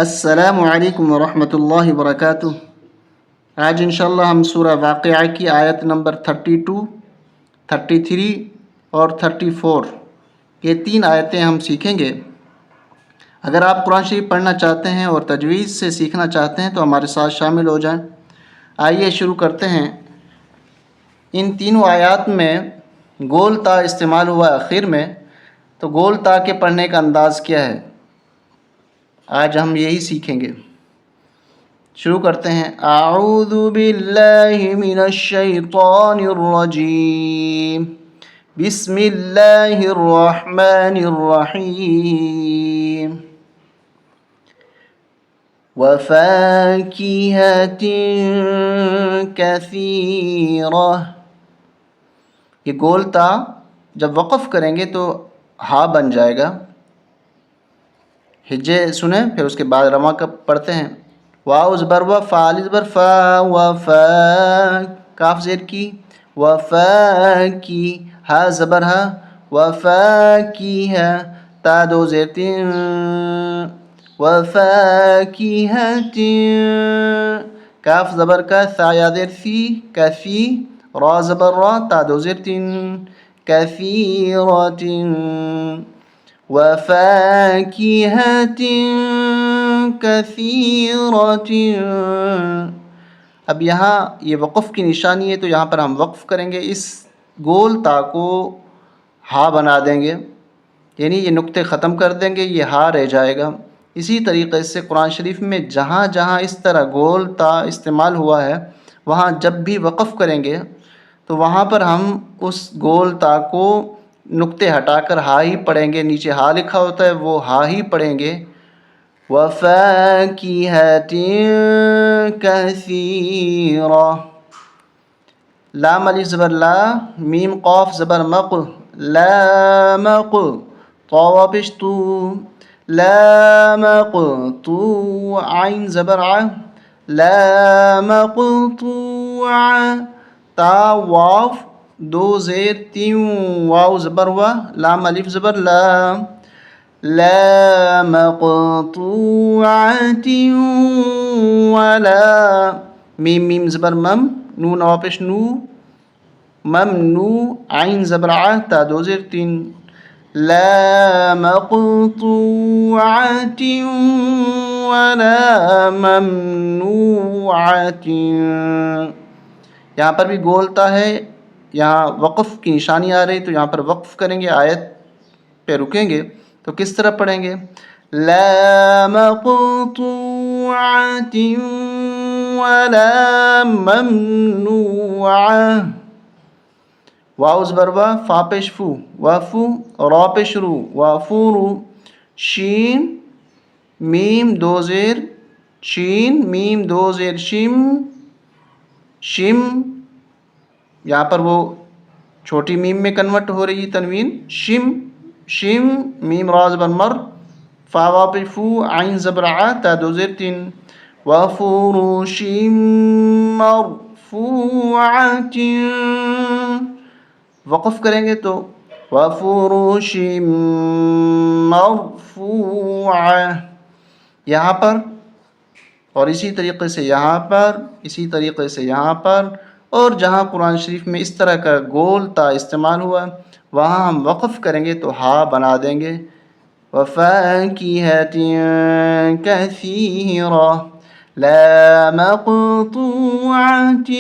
السلام علیکم ورحمۃ اللہ وبرکاتہ۔ آج انشاءاللہ ہم سورہ واقعہ کی آیت نمبر 32، 33 اور 34 یہ 3 آیتیں ہم سیکھیں گے۔ اگر آپ قرآن شریف پڑھنا چاہتے ہیں اور تجوید سے سیکھنا چاہتے ہیں تو ہمارے ساتھ شامل ہو جائیں۔ آئیے شروع کرتے ہیں۔ ان تینوں آیات میں گول تا استعمال ہوا آخر میں، تو گول تا کے پڑھنے کا انداز کیا ہے، آج ہم یہی سیکھیں گے۔ شروع کرتے ہیں۔ اعوذ باللہ من الشیطان الرجیم، بسم اللہ الرحمن الرحیم۔ وفاکہۃ کثیرہ، یہ گول تا جب وقف کریں گے تو ہا بن جائے گا۔ ہجے سنیں، پھر اس کے بعد رواں کا پڑھتے ہیں۔ واو زبر و، فا زبر فا، وفا، کاف زیر کی، وفا کی، ہا زبر ہا، وفا کی ہے، تا دو زیر تین، وفا کی ہے تین، کاف زبر کا، سا یا زیر سی، کسی، را زبر را، تا دو زیر تین، کثیرۃ، وفاکہۃ کثیرۃ۔ اب یہاں یہ وقف کی نشانی ہے، تو یہاں پر ہم وقف کریں گے، اس گول تا کو ہا بنا دیں گے، یعنی یہ نقطے ختم کر دیں گے، یہ ہا رہ جائے گا۔ اسی طریقے سے قرآن شریف میں جہاں جہاں اس طرح گول تا استعمال ہوا ہے، وہاں جب بھی وقف کریں گے تو وہاں پر ہم اس گول تا کو نقطے ہٹا کر ہا ہی پڑھیں گے، نیچے ہا لکھا ہوتا ہے وہ ہا ہی پڑھیں گے۔ وفاکہۃ کثیرہ، لام الف زبر لا، میم قاف زبر مق، لامق، طا واپش تو، لامق تو، عین زبر ع، لامقطوع، تا واف دو زیر تین، واو زبر و، لام الف زبر لا، لا مقطوعۃ ولا، میم زبر مم، نون واپش نو، ممنوع، عین زبر ع، تا دو زیر تین، لا مقطوعۃ ولا ممنوعۃ۔ یہاں پر بھی گول تا ہے، یہاں وقف کی نشانی آ رہی، تو یہاں پر وقف کریں گے، آیت پہ رکیں گے تو کس طرح پڑھیں گے؟ لا مقطوعۃ ولا ممنوعۃ، واو زبر و، فا پیش فو، وفو، را پیش رو، وفورو، شین میم دو زیر شین، میم دو زیر شم، شم، یہاں پر وہ چھوٹی میم میں کنورٹ ہو رہی ہے تنوین، شم، شم، میم را زبر مر، فا واپس فو، عین زبر ع، تا دو زیر تین، وفروش مرفوعۃ، وقف کریں گے تو وفروش مرفوعۃ، یہاں پر، اور اسی طریقے سے یہاں پر، اسی طریقے سے یہاں پر، اور جہاں قرآن شریف میں اس طرح کا گول تا استعمال ہوا وہاں ہم وقف کریں گے تو ہا بنا دیں گے۔ وفاکہۃ کثیرہ، لا مقطوعۃ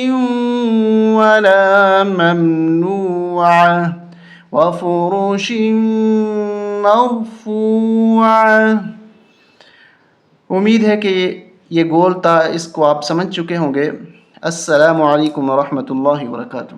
ولا ممنوعۃ، وفروش مرفوعۃ۔ امید ہے کہ یہ گول تا اس کو آپ سمجھ چکے ہوں گے۔ السلام علیکم ورحمۃ اللہ وبرکاتہ۔